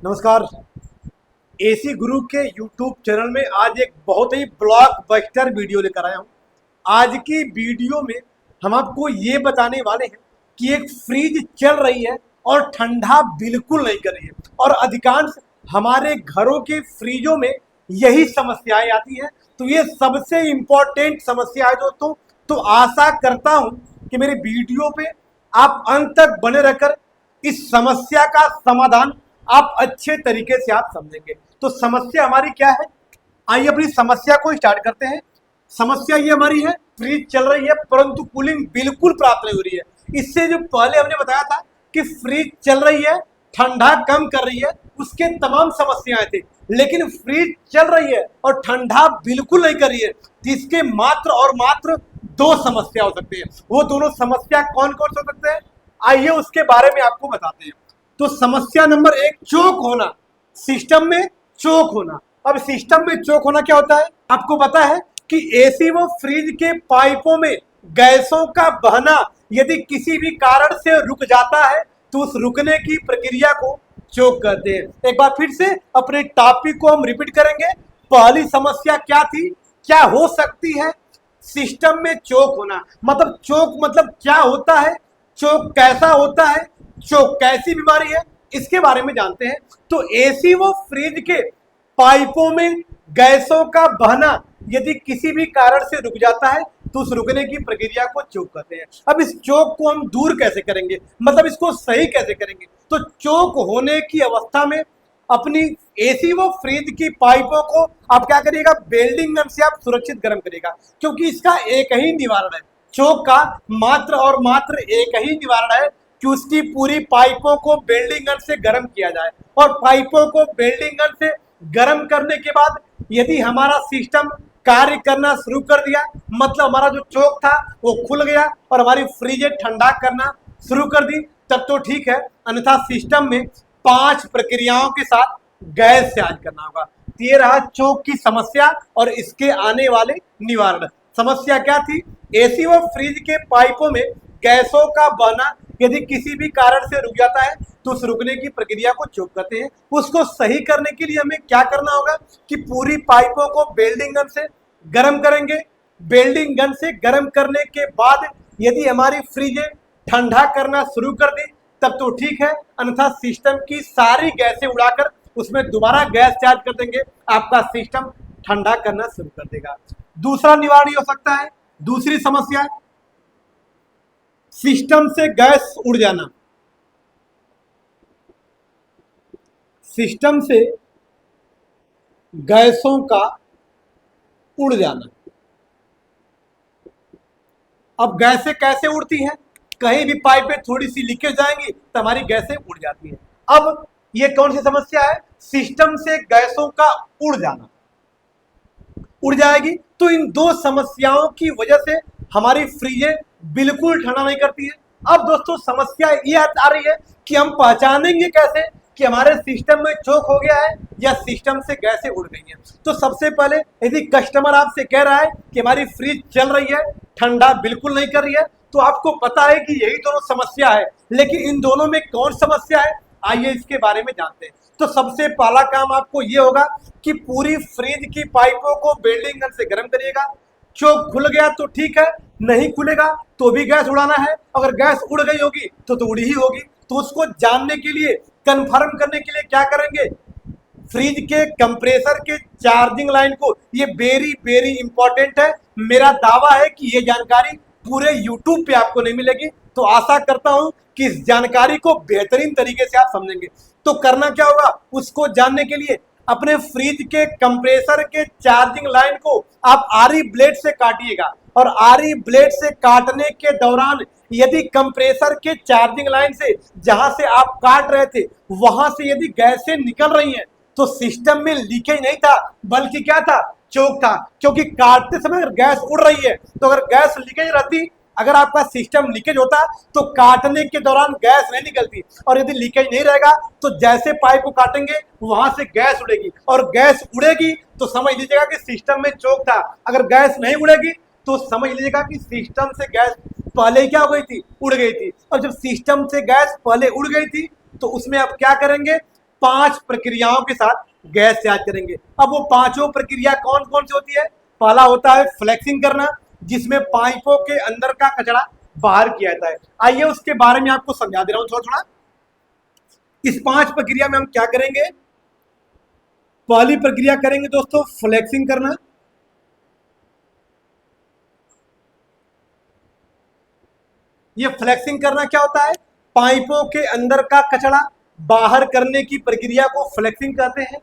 नमस्कार। एसी गुरु के YouTube channel में आज एक बहुत ही ब्लॉकबस्टर वीडियो लेकर आया हूँ। आज की वीडियो में हम आपको ये बताने वाले हैं कि एक फ्रिज चल रही है और ठंडा बिल्कुल नहीं कर रही है, और अधिकांश हमारे घरों के फ्रिजों में यही समस्याएं आती हैं। तो ये सबसे इम्पोर्टेंट समस्या है दोस्तों। तो आशा करता हूँ कि मेरे वीडियो पे आप अंत तक बने रहकर इस समस्या का समाधान आप अच्छे तरीके से आप समझेंगे। तो समस्या हमारी क्या है, आइए अपनी समस्या को स्टार्ट करते हैं। समस्या ये हमारी है, फ्रिज चल रही है परंतु कूलिंग बिल्कुल प्राप्त नहीं हो रही है। इससे जो पहले हमने बताया था कि फ्रिज चल रही है, ठंडा कम कर रही है, उसके तमाम समस्याएं थी। लेकिन फ्रिज चल रही है और ठंडा बिल्कुल नहीं कर रही है, तो इसके मात्र और मात्र दो समस्या हो सकती है। वो दोनों समस्या कौन कौन से हो सकते हैं, आइए उसके बारे में आपको बताते हैं। तो समस्या नंबर एक, चोक होना, सिस्टम में चोक होना। अब सिस्टम में चोक होना क्या होता है, आपको पता है कि एसी व फ्रिज के पाइपों में गैसों का बहना यदि किसी भी कारण से रुक जाता है तो उस रुकने की प्रक्रिया को चोक कहते हैं। एक बार फिर से अपने टॉपिक को हम रिपीट करेंगे। पहली समस्या क्या थी, क्या हो सकती है, सिस्टम में चोक होना। मतलब चोक मतलब क्या होता है, चोक कैसा होता है, चोक कैसी बीमारी है, इसके बारे में जानते हैं। तो एसी व फ्रिज के पाइपों में गैसों का बहना यदि किसी भी कारण से रुक जाता है तो उस रुकने की प्रक्रिया को चोक कहते हैं। अब इस चोक को हम दूर कैसे करेंगे, मतलब इसको सही कैसे करेंगे। तो चोक होने की अवस्था में अपनी एसी व फ्रिज की पाइपों को आप क्या करिएगा, वेल्डिंग गन से आप सुरक्षित गर्म करिएगा, क्योंकि इसका एक ही निवारण है। चोक का मात्र और मात्र एक ही निवारण है कि उसकी पूरी पाइपों को वेल्डिंग गन से गर्म किया जाए। और पाइपों को वेल्डिंग गन से गर्म करने के बाद यदि हमारा सिस्टम कार्य करना शुरू कर दिया, मतलब हमारा जो चोक था वो खुल गया और हमारी फ्रिज ठंडा करना शुरू कर दी, तब तो ठीक है। अन्यथा सिस्टम में 5 प्रक्रियाओं के साथ गैस चार्ज करना होगा। तो ये रहा चोक की समस्या और इसके आने वाले निवारण। समस्या क्या थी, एसी व फ्रिज के पाइपों में गैसों का बहना यदि किसी भी कारण से रुक जाता है तो उस रुकने की प्रक्रिया को चोक कहते हैं। उसको सही करने के लिए हमें क्या करना होगा कि पूरी पाइपों को वेल्डिंग गन से गर्म करेंगे। वेल्डिंग गन से गर्म करने के बाद यदि हमारी फ्रिज ठंडा करना शुरू कर दी तब तो ठीक है, अन्यथा सिस्टम की सारी गैसें उड़ाकर उसमें दोबारा गैस चार्ज कर देंगे, आपका सिस्टम ठंडा करना शुरू कर देगा। दूसरा निवारण हो सकता है, दूसरी समस्या, सिस्टम से गैस उड़ जाना। सिस्टम से गैसों का उड़ जाना। अब गैसें कैसे उड़ती हैं, कहीं भी पाइप में थोड़ी सी लीकेज जाएंगी तो हमारी गैसें उड़ जाती हैं। अब ये कौन सी समस्या है, सिस्टम से गैसों का उड़ जाना, उड़ जाएगी। तो इन दो समस्याओं की वजह से हमारी फ्रिजें बिल्कुल ठंडा नहीं करती है। अब दोस्तों समस्या ये आ रही है कि हम पहचानेंगे कैसे कि हमारे सिस्टम में चोक हो गया है या सिस्टम से गैसें उड़ गई हैं। तो सबसे पहले यदि कस्टमर आपसे कह रहा है कि हमारी फ्रिज चल रही है, ठंडा बिल्कुल नहीं कर रही है, तो आपको पता है कि यही दोनों समस्या है। लेकिन इन दोनों में कौन समस्या है, आइए इसके बारे में जानते हैं। तो सबसे पहला काम आपको ये होगा कि पूरी फ्रिज की पाइपों को वेल्डिंग गन से गर्म करिएगा। चोक खुल गया तो ठीक है, नहीं खुलेगा तो भी गैस उड़ाना है। अगर गैस उड़ गई होगी तो उड़ी ही होगी। तो उसको जानने के लिए, कंफर्म करने के लिए क्या करेंगे, फ्रिज के कंप्रेसर के चार्जिंग लाइन को, ये वेरी वेरी इंपॉर्टेंट है। मेरा दावा है कि ये जानकारी पूरे यूट्यूब पे आपको नहीं मिलेगी। तो आशा करता हूं कि इस जानकारी को बेहतरीन तरीके से आप समझेंगे। तो करना क्या होगा, उसको जानने के लिए अपने फ्रिज के कंप्रेसर के चार्जिंग लाइन को आप आरी ब्लेड से काटिएगा। और आरी ब्लेड से काटने के दौरान यदि कंप्रेसर के चार्जिंग लाइन से, जहां से आप काट रहे थे, वहां से यदि गैसें निकल रही हैं तो सिस्टम में लीकेज नहीं था, बल्कि क्या था, चोक था। क्योंकि काटते समय अगर गैस उड़ रही है तो अगर गैस लीकेज रहती, अगर आपका सिस्टम लीकेज होता तो काटने के दौरान गैस नहीं निकलती। और यदि लीकेज नहीं रहेगा तो जैसे पाइप को काटेंगे वहां से गैस उड़ेगी, और गैस उड़ेगी तो समझ लीजिएगा कि सिस्टम में चोक था। अगर गैस नहीं उड़ेगी तो समझ लीजिएगा कि सिस्टम से गैस पहले क्या हो गई थी, उड़ गई थी। और जब सिस्टम से गैस पहले उड़ गई थी तो उसमें आप क्या करेंगे, 5 प्रक्रियाओं के साथ गैस तैयार करेंगे। अब वो पांचों प्रक्रिया कौन कौन सी होती है? पहला होता है फ्लेक्सिंग करना, जिसमें पाइपों के अंदर का कचरा बाहर किया जाता है। आइए उसके बारे में आपको समझा दे रहा हूं थोड़ा थोड़ा। इस 5 प्रक्रिया में हम क्या करेंगे? पहली प्रक्रिया करेंगे दोस्तों फ्लेक्सिंग करना। ये फ्लेक्सिंग करना क्या होता है? पाइपों के अंदर का कचरा बाहर करने की प्रक्रिया को फ्लेक्सिंग कहते हैं।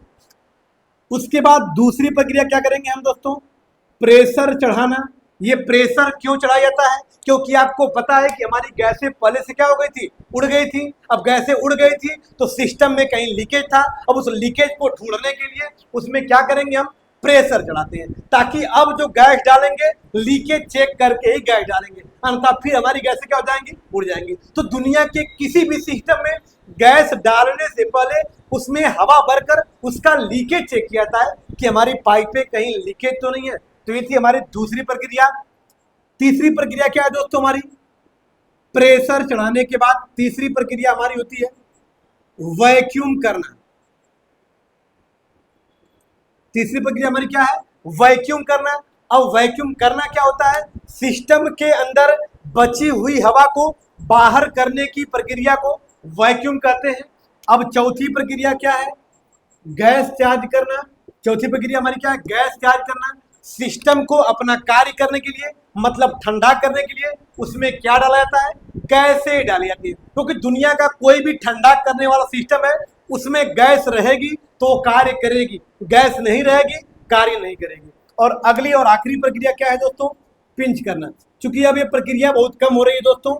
उसके बाद दूसरी प्रक्रिया क्या करेंगे हम दोस्तों? प्रेशर चढ़ाना। ये प्रेशर क्यों चढ़ाया जाता है? क्योंकि आपको पता है कि हमारी गैसें पहले से क्या हो गई थी? उड़ गई थी। अब गैसें उड़ गई थी तो सिस्टम में कहीं लीकेज था। अब उस लीकेज को ढूंढने के लिए उसमें क्या करेंगे? हम प्रेशर चढ़ाते हैं, ताकि अब जो गैस डालेंगे लीकेज चेक करके ही गैस डालेंगे, अन्यथा फिर हमारी गैसें क्या हो जाएंगी? उड़ जाएंगी। तो दुनिया के किसी भी सिस्टम में गैस डालने से पहले उसमें हवा भरकर उसका लीकेज चेक किया जाता है कि हमारी पाइपें कहीं लीकेज तो नहीं है। तो ये थी हमारी दूसरी प्रक्रिया। तीसरी प्रक्रिया क्या है दोस्तों? हमारी प्रेशर चढ़ाने के बाद तीसरी प्रक्रिया हमारी होती है वैक्यूम करना। तीसरी प्रक्रिया हमारी क्या है? वैक्यूम करना। अब वैक्यूम करना क्या होता है? सिस्टम के अंदर बची हुई हवा को बाहर करने की प्रक्रिया को वैक्यूम कहते हैं। अब चौथी प्रक्रिया क्या है? गैस चार्ज करना। चौथी प्रक्रिया हमारी क्या है? गैस चार्ज करना। सिस्टम को अपना कार्य करने के लिए, मतलब ठंडा करने के लिए उसमें क्या डाला जाता है? गैसें डाली जाती है। क्योंकि दुनिया का कोई भी ठंडा करने वाला सिस्टम है उसमें गैस रहेगी तो कार्य करेगी, गैस नहीं रहेगी कार्य नहीं करेगी। और अगली और आखिरी प्रक्रिया क्या है दोस्तों? पिंच करना। चूंकि अब ये प्रक्रिया बहुत कम हो रही है दोस्तों,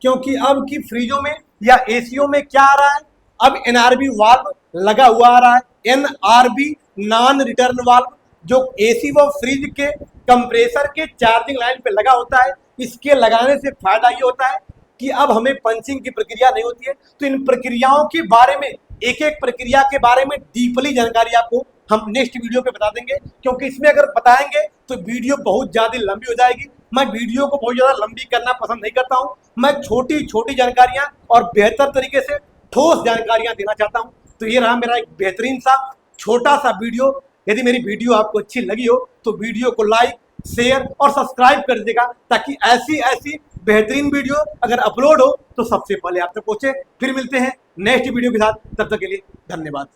क्योंकि अब की फ्रिजों में या एसीओ में क्या आ रहा है? अब एनआरबी वाल्व लगा हुआ आ रहा है। एनआरबी नॉन रिटर्न वाल्व, जो एसी व फ्रिज के कंप्रेसर के चार्जिंग लाइन पे लगा होता है। इसके लगाने से फायदा ये होता है कि अब हमें पंचिंग की प्रक्रिया नहीं होती है। तो इन प्रक्रियाओं के बारे में, एक एक प्रक्रिया के बारे में डीपली जानकारी आपको हम नेक्स्ट वीडियो पे बता देंगे, क्योंकि इसमें अगर बताएंगे तो वीडियो बहुत ज्यादा लंबी हो जाएगी। मैं वीडियो को बहुत ज्यादा लंबी करना पसंद नहीं करता हूं। मैं छोटी छोटी जानकारियां और बेहतर तरीके से ठोस जानकारियां देना चाहता हूं। तो ये रहा मेरा एक बेहतरीन सा छोटा सा वीडियो। यदि मेरी वीडियो आपको अच्छी लगी हो तो वीडियो को लाइक, शेयर और सब्सक्राइब कर दीजिएगा, ताकि ऐसी ऐसी बेहतरीन वीडियो अगर अपलोड हो तो सबसे पहले आप तक पहुंचे। फिर मिलते हैं नेक्स्ट वीडियो के साथ, तब तक के लिए धन्यवाद।